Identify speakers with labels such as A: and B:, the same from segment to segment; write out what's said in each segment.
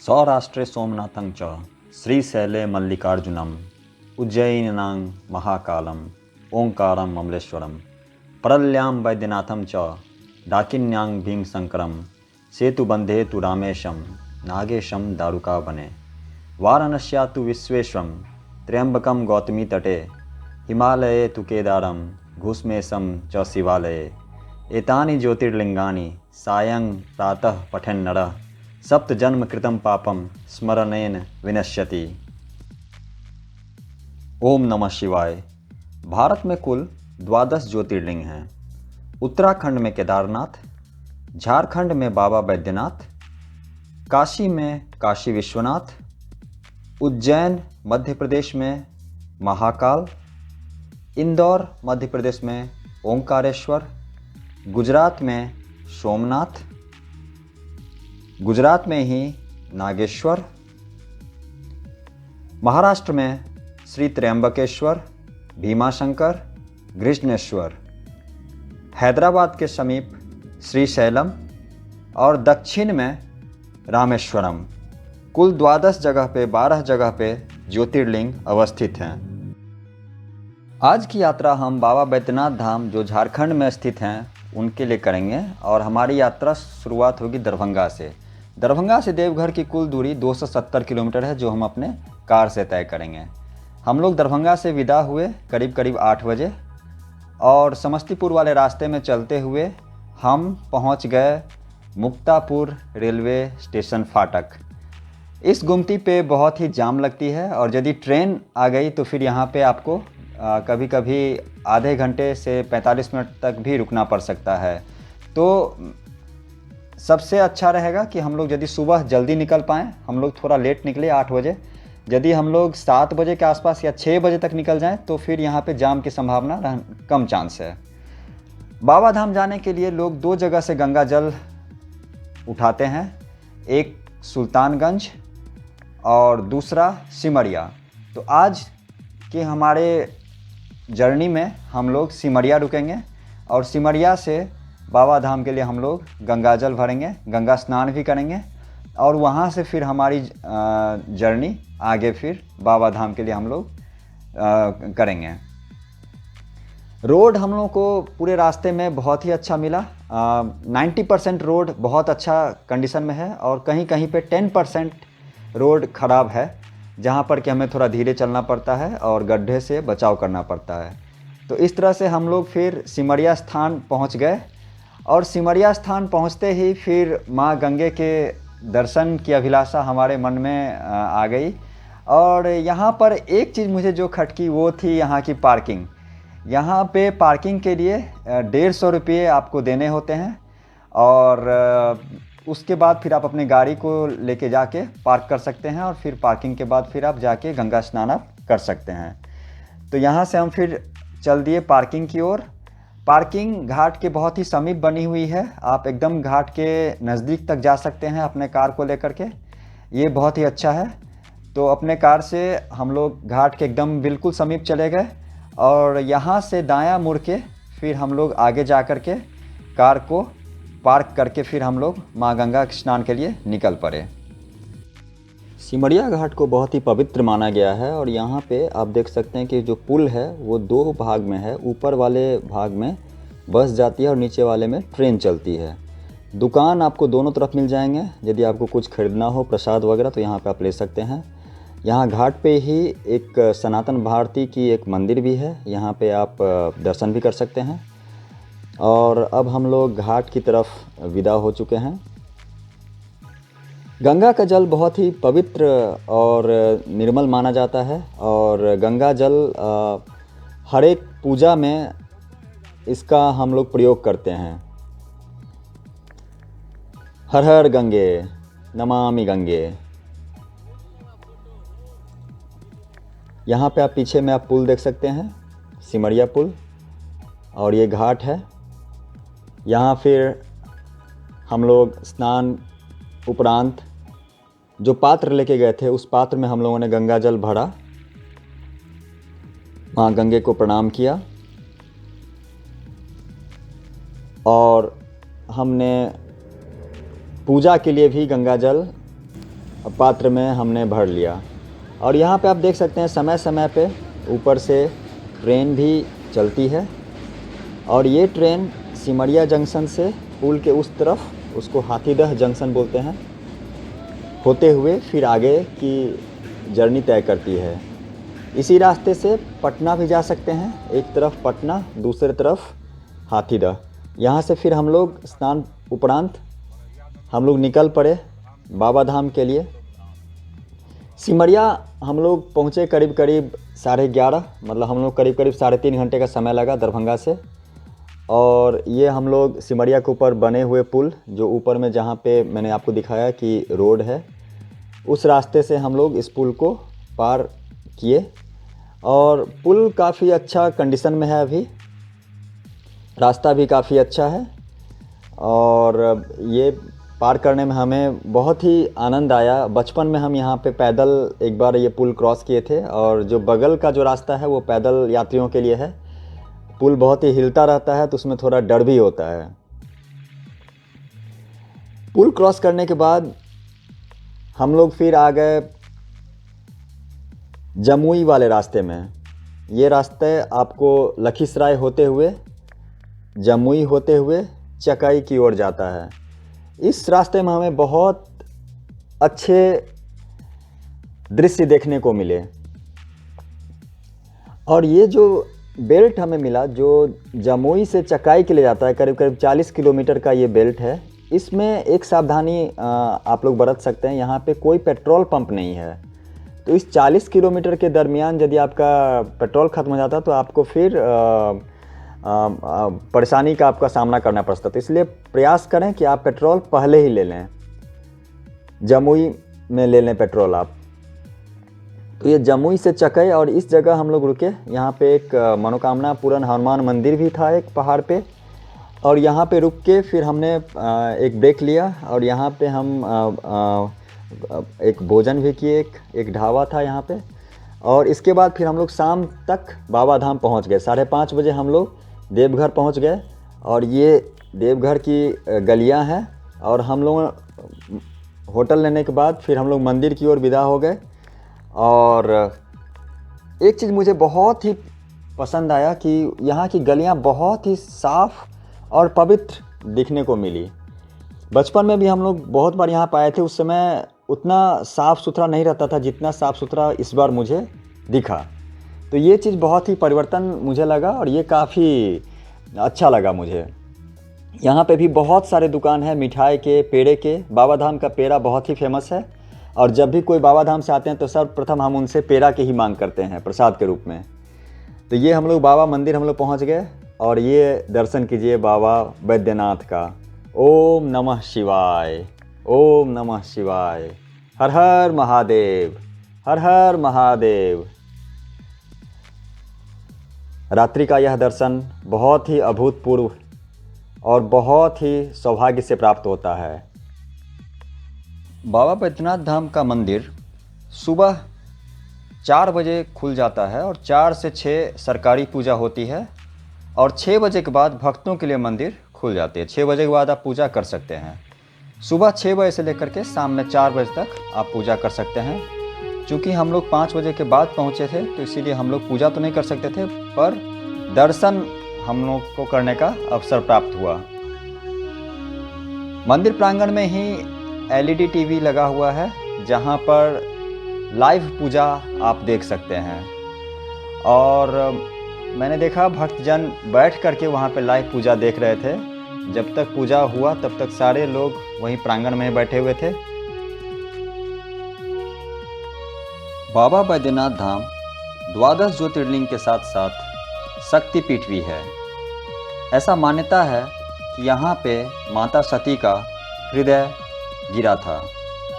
A: सौराष्ट्रे सोमनाथं च श्रीशैले मल्लिकार्जुनम उज्जयिन्यां महाकालम ओंकारम अमलेश्वरम परल्यां वैद्यनाथं च डाकिन्यां भीमशंकरम सेतुबंधे तु रामेशम नागेशम दारुकावने वाराणस्या तु विश्वेश्वरं त्र्यंबकं गौतमी तटे हिमालये तु केदारम घुष्मेशं च शिवालये एतानि ज्योतिर्लिंगानि सायं प्रातः पठेन्नरः सप्तजन्म कृतं पापम स्मरणेन विनश्यति। ओम नमः शिवाय। भारत में कुल 12 ज्योतिर्लिंग हैं। उत्तराखंड में केदारनाथ, झारखंड में बाबा बैद्यनाथ, काशी में काशी विश्वनाथ, उज्जैन मध्य प्रदेश में महाकाल, इंदौर मध्य प्रदेश में ओंकारेश्वर, गुजरात में सोमनाथ, गुजरात में ही नागेश्वर, महाराष्ट्र में श्री त्र्यंबकेश्वर, भीमाशंकर, गृष्णेश्वर, हैदराबाद के समीप श्रीशैलम और दक्षिण में रामेश्वरम। कुल 12 जगह पे 12 जगह पे ज्योतिर्लिंग अवस्थित हैं। आज की यात्रा हम बाबा बैद्यनाथ धाम जो झारखंड में स्थित हैं उनके लिए करेंगे और हमारी यात्रा शुरुआत होगी दरभंगा से। दरभंगा से देवघर की कुल दूरी 270 किलोमीटर है जो हम अपने कार से तय करेंगे। हम लोग दरभंगा से विदा हुए करीब 8 बजे और समस्तीपुर वाले रास्ते में चलते हुए हम पहुंच गए मुक्तापुर रेलवे स्टेशन फाटक। इस गुमती पे बहुत ही जाम लगती है और यदि ट्रेन आ गई तो फिर यहाँ पे आपको कभी कभी आधे घंटे से 45 मिनट तक भी रुकना पड़ सकता है। तो सबसे अच्छा रहेगा कि हम लोग यदि सुबह जल्दी निकल पाएँ। हम लोग थोड़ा लेट निकले 8 बजे। यदि हम लोग 7 बजे के आसपास या 6 बजे तक निकल जाएं तो फिर यहाँ पे जाम की संभावना कम चांस है। बाबा धाम जाने के लिए लोग 2 जगह से गंगा जल उठाते हैं, एक सुल्तानगंज और दूसरा सिमरिया। तो आज के हमारे जर्नी में हम लोग सिमरिया रुकेंगे और सिमरिया से बाबा धाम के लिए हम लोग गंगा जल भरेंगे, गंगा स्नान भी करेंगे और वहाँ से फिर हमारी जर्नी आगे फिर बाबा धाम के लिए हम लोग करेंगे। रोड हम लोगों को पूरे रास्ते में बहुत ही अच्छा मिला। 90% रोड बहुत अच्छा कंडीशन में है और कहीं कहीं पे 10% रोड ख़राब है जहाँ पर कि हमें थोड़ा धीरे चलना पड़ता है और गड्ढे से बचाव करना पड़ता है। तो इस तरह से हम लोग फिर सिमरिया स्थान पहुँच गए और सिमरिया स्थान पहुँचते ही फिर माँ गंगे के दर्शन की अभिलाषा हमारे मन में आ गई। और यहाँ पर एक चीज़ मुझे जो खटकी वो थी यहाँ की पार्किंग। यहाँ पे पार्किंग के लिए 150 रुपये आपको देने होते हैं और उसके बाद फिर आप अपनी गाड़ी को लेके जाके पार्क कर सकते हैं और फिर पार्किंग के बाद फिर आप जाके गंगा स्नान आप कर सकते हैं। तो यहाँ से हम फिर चल दिए पार्किंग की ओर। पार्किंग घाट के बहुत ही समीप बनी हुई है। आप एकदम घाट के नज़दीक तक जा सकते हैं अपने कार को लेकर के। ये बहुत ही अच्छा है। तो अपने कार से हम लोग घाट के एकदम बिल्कुल समीप चले गए और यहाँ से दायां मुड़ के फिर हम लोग आगे जा कर के कार को पार्क करके फिर हम लोग माँ गंगा स्नान के लिए निकल पड़े। सिमरिया घाट को बहुत ही पवित्र माना गया है और यहाँ पे आप देख सकते हैं कि जो पुल है वो 2 भाग में है। ऊपर वाले भाग में बस जाती है और नीचे वाले में ट्रेन चलती है। दुकान आपको दोनों तरफ मिल जाएंगे। यदि आपको कुछ खरीदना हो प्रसाद वगैरह तो यहाँ पे आप ले सकते हैं। यहाँ घाट पे ही एक सनातन भारती की एक मंदिर भी है, यहाँ पे आप दर्शन भी कर सकते हैं। और अब हम लोग घाट की तरफ विदा हो चुके हैं। गंगा का जल बहुत ही पवित्र और निर्मल माना जाता है और गंगा जल हर एक पूजा में इसका हम लोग प्रयोग करते हैं। हर हर गंगे नमामि गंगे। यहाँ पे आप पीछे में आप पुल देख सकते हैं, सिमरिया पुल, और ये घाट है। यहाँ फिर हम लोग स्नान उपरांत जो पात्र लेके गए थे उस पात्र में हम लोगों ने गंगा जल भरा, माँ गंगे को प्रणाम किया और हमने पूजा के लिए भी गंगा जल पात्र में हमने भर लिया। और यहाँ पे आप देख सकते हैं समय समय पे ऊपर से ट्रेन भी चलती है। और ये ट्रेन सिमरिया जंक्शन से पुल के उस तरफ, उसको हाथीदह जंक्शन बोलते हैं, होते हुए फिर आगे की जर्नी तय करती है। इसी रास्ते से पटना भी जा सकते हैं, एक तरफ पटना, दूसरी तरफ हाथीदह। यहाँ से फिर हम लोग स्नान उपरांत हम लोग निकल पड़े बाबा धाम के लिए। सिमरिया हम लोग पहुँचे करीब करीब 11:30, मतलब हम लोग करीब करीब 3.5 घंटे का समय लगा दरभंगा से। और ये हम लोग सिमरिया के ऊपर बने हुए पुल, जो ऊपर में जहाँ पे मैंने आपको दिखाया कि रोड है, उस रास्ते से हम लोग इस पुल को पार किए। और पुल काफ़ी अच्छा कंडीशन में है, अभी रास्ता भी काफ़ी अच्छा है। और ये पार करने में हमें बहुत ही आनंद आया। बचपन में हम यहाँ पे पैदल एक बार ये पुल क्रॉस किए थे, और जो बगल का जो रास्ता है वो पैदल यात्रियों के लिए है। पुल बहुत ही हिलता रहता है तो उसमें थोड़ा डर भी होता है। पुल क्रॉस करने के बाद हम लोग फिर आ गए जमुई वाले रास्ते में। ये रास्ते आपको लखीसराय होते हुए, जमुई होते हुए चकाई की ओर जाता है। इस रास्ते में हमें बहुत अच्छे दृश्य देखने को मिले। और ये जो बेल्ट हमें मिला, जो जमुई से चकाई के लिए जाता है, करीब करीब 40 किलोमीटर का ये बेल्ट है। इसमें एक सावधानी आप लोग बरत सकते हैं, यहाँ पे कोई पेट्रोल पंप नहीं है। तो इस 40 किलोमीटर के दरमियान यदि आपका पेट्रोल ख़त्म हो जाता तो आपको फिर परेशानी का आपका सामना करना पड़ता। तो इसलिए प्रयास करें कि आप पेट्रोल पहले ही ले लें, जमुई में ले लें पेट्रोल आप। तो ये जमुई से चकाई, और इस जगह हम लोग रुके। यहाँ पे एक मनोकामना पूर्ण हनुमान मंदिर भी था एक पहाड़ पे, और यहाँ पे रुक के फिर हमने एक ब्रेक लिया। और यहाँ पे हम एक भोजन भी किए, एक ढाबा था यहाँ पे। और इसके बाद फिर हम लोग शाम तक बाबा धाम पहुँच गए। 5:30 बजे हम लोग देवघर पहुँच गए। और ये देवघर की गलियाँ हैं। और हम लोग होटल लेने के बाद फिर हम लोग मंदिर की ओर विदा हो गए। और एक चीज़ मुझे बहुत ही पसंद आया कि यहाँ की गलियाँ बहुत ही साफ़ और पवित्र दिखने को मिली। बचपन में भी हम लोग बहुत बार यहाँ पे आए थे, उस समय उतना साफ़ सुथरा नहीं रहता था जितना साफ़ सुथरा इस बार मुझे दिखा। तो ये चीज़ बहुत ही परिवर्तन मुझे लगा, और ये काफ़ी अच्छा लगा मुझे। यहाँ पे भी बहुत सारे दुकान हैं मिठाई के, पेड़े के। बाबा धाम का पेड़ा बहुत ही फेमस है, और जब भी कोई बाबा धाम से आते हैं तो सर्वप्रथम हम उनसे पेड़ा की ही मांग करते हैं प्रसाद के रूप में। तो ये हम लोग बाबा मंदिर हम लोग पहुँच गए, और ये दर्शन कीजिए बाबा बैद्यनाथ का। ओम नमः शिवाय, ओम नमः शिवाय, हर हर महादेव, हर हर महादेव। रात्रि का यह दर्शन बहुत ही अभूतपूर्व और बहुत ही सौभाग्य से प्राप्त होता है। बाबा बैद्यनाथ धाम का मंदिर सुबह 4 बजे खुल जाता है, और 4 से 6 सरकारी पूजा होती है। और 6 बजे के बाद भक्तों के लिए मंदिर खुल जाती है। 6 बजे के बाद आप पूजा कर सकते हैं। सुबह 6 बजे से लेकर के शाम में 4 बजे तक आप पूजा कर सकते हैं। चूँकि हम लोग 5 बजे के बाद पहुँचे थे तो इसीलिए हम लोग पूजा तो नहीं कर सकते थे, पर दर्शन हम लोग को करने का अवसर प्राप्त हुआ। मंदिर प्रांगण में ही LED टीवी लगा हुआ है, जहाँ पर लाइव पूजा आप देख सकते हैं। और मैंने देखा भक्तजन बैठ करके वहाँ पे लाइव पूजा देख रहे थे। जब तक पूजा हुआ तब तक सारे लोग वहीं प्रांगण में बैठे हुए थे। बाबा बैद्यनाथ धाम 12 ज्योतिर्लिंग के साथ साथ शक्तिपीठ भी है। ऐसा मान्यता है कि यहाँ पे माता सती का हृदय गिरा था,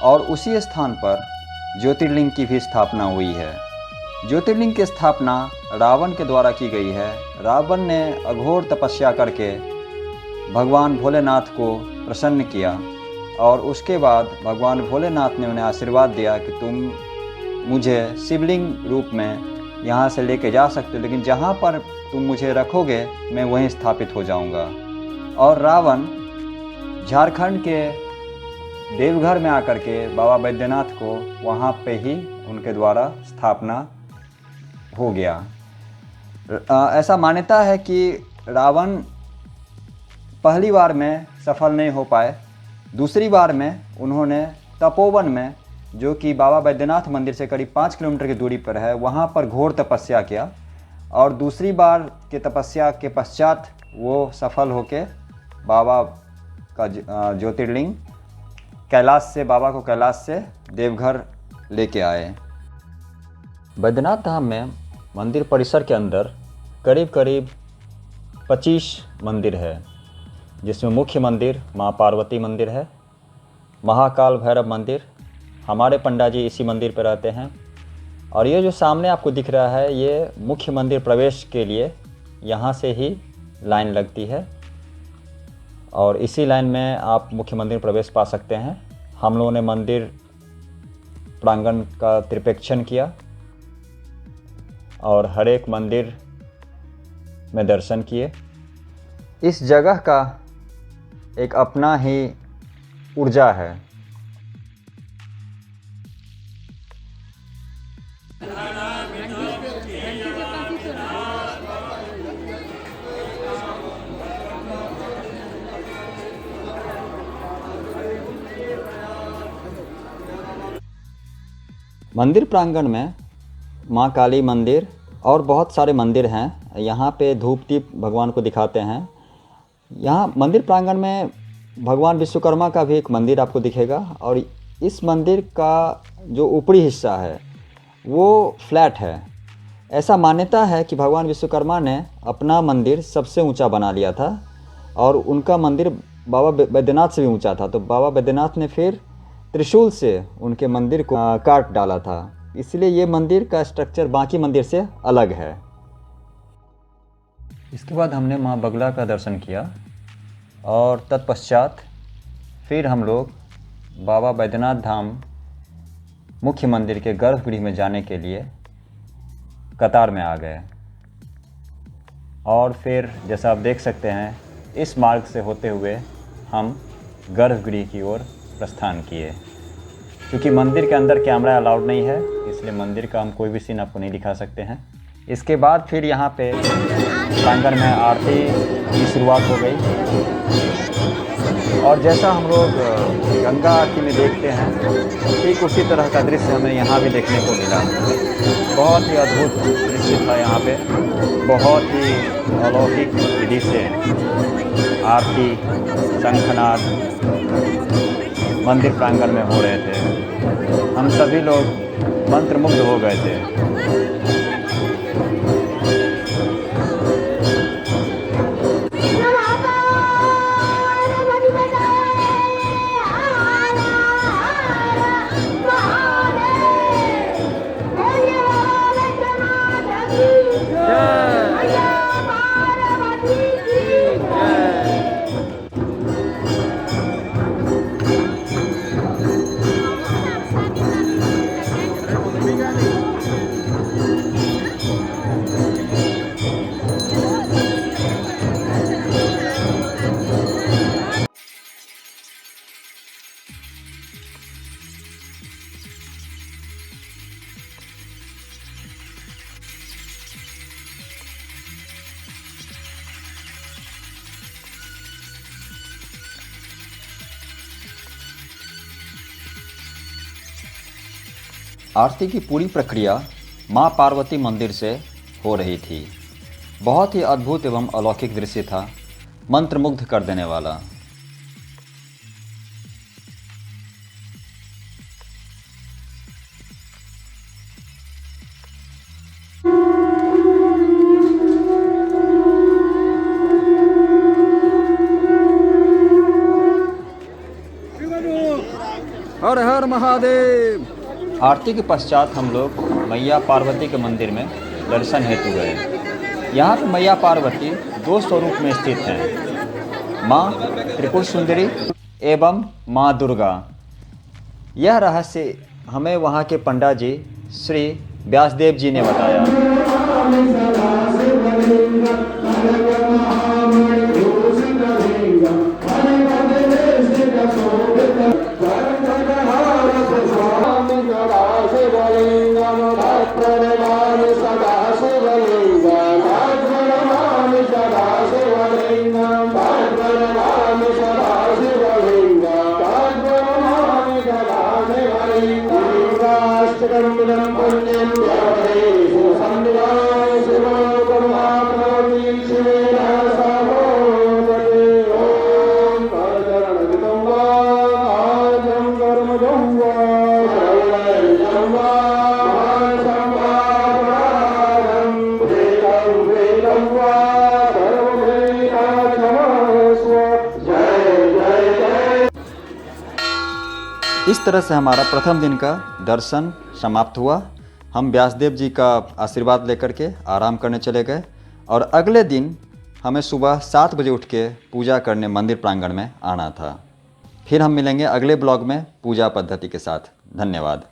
A: और उसी स्थान पर ज्योतिर्लिंग की भी स्थापना हुई है। ज्योतिर्लिंग की स्थापना रावण के द्वारा की गई है। रावण ने अघोर तपस्या करके भगवान भोलेनाथ को प्रसन्न किया, और उसके बाद भगवान भोलेनाथ ने उन्हें आशीर्वाद दिया कि तुम मुझे शिवलिंग रूप में यहाँ से लेके जा सकते हो, लेकिन जहाँ पर तुम मुझे रखोगे मैं वहीं स्थापित हो जाऊँगा। और रावण झारखंड के देवघर में आकर के बाबा बैद्यनाथ को वहाँ पे ही उनके द्वारा स्थापना हो गया। ऐसा मान्यता है कि रावण पहली बार में सफल नहीं हो पाए, दूसरी बार में उन्होंने तपोवन में, जो कि बाबा बैद्यनाथ मंदिर से करीब 5 किलोमीटर की दूरी पर है, वहाँ पर घोर तपस्या किया और दूसरी बार के तपस्या के पश्चात वो सफल होके बाबा का ज्योतिर्लिंग बाबा को कैलाश से देवघर लेके आए। बैद्यनाथ धाम में मंदिर परिसर के अंदर करीब करीब 25 मंदिर है, जिसमें मुख्य मंदिर माँ पार्वती मंदिर है, महाकाल भैरव मंदिर, हमारे पंडा जी इसी मंदिर पर रहते हैं, और ये जो सामने आपको दिख रहा है ये मुख्य मंदिर प्रवेश के लिए यहाँ से ही लाइन लगती है और इसी लाइन में आप मुख्य मंदिर प्रवेश पा सकते हैं। हम लोगों ने मंदिर प्रांगण का त्रिपेक्षण किया और हर एक मंदिर में दर्शन किए। इस जगह का एक अपना ही ऊर्जा है। मंदिर प्रांगण में माँ काली मंदिर और बहुत सारे मंदिर हैं। यहाँ पे धूप दीप भगवान को दिखाते हैं। यहाँ मंदिर प्रांगण में भगवान विश्वकर्मा का भी एक मंदिर आपको दिखेगा और इस मंदिर का जो ऊपरी हिस्सा है वो फ्लैट है। ऐसा मान्यता है कि भगवान विश्वकर्मा ने अपना मंदिर सबसे ऊंचा बना लिया था और उनका मंदिर बाबा बैद्यनाथ से भी ऊंचा था, तो बाबा बैद्यनाथ ने फिर त्रिशूल से उनके मंदिर को काट डाला था, इसलिए ये मंदिर का स्ट्रक्चर बाकी मंदिर से अलग है। इसके बाद हमने माँ बगला का दर्शन किया और तत्पश्चात फिर हम लोग बाबा बैद्यनाथ धाम मुख्य मंदिर के गर्भगृह में जाने के लिए कतार में आ गए और फिर जैसा आप देख सकते हैं इस मार्ग से होते हुए हम गर्भगृह की ओर प्रस्थान किए। क्योंकि मंदिर के अंदर कैमरा अलाउड नहीं है, इसलिए मंदिर का हम कोई भी सीन आपको नहीं दिखा सकते हैं। इसके बाद फिर यहाँ पे प्रांगण में आरती की शुरुआत हो गई और जैसा हम लोग गंगा आरती में देखते हैं ठीक उसी तरह का दृश्य हमें यहाँ भी देखने को मिला। बहुत ही अद्भुत दृश्य था। यहाँ पे बहुत ही अलौकिक विधि से आरती शंखनाद मंदिर प्रांगण में हो रहे थे। हम सभी लोग मंत्रमुग्ध हो गए थे। आरती की पूरी प्रक्रिया माँ पार्वती मंदिर से हो रही थी। बहुत ही अद्भुत एवं अलौकिक दृश्य था, मंत्रमुग्ध कर देने वाला। हर हर महादेव। आरती के पश्चात हम लोग मैया पार्वती के मंदिर में दर्शन हेतु गए। यहाँ पर मैया पार्वती दो स्वरूप में स्थित हैं, माँ त्रिपुर सुंदरी एवं माँ दुर्गा। यह रहस्य हमें वहाँ के पंडा जी श्री व्यासदेव जी ने बताया। इस तरह से हमारा प्रथम दिन का दर्शन समाप्त हुआ। हम व्यासदेव जी का आशीर्वाद लेकर के आराम करने चले गए और अगले दिन हमें सुबह 7 बजे उठ के पूजा करने मंदिर प्रांगण में आना था। फिर हम मिलेंगे अगले ब्लॉग में पूजा पद्धति के साथ। धन्यवाद।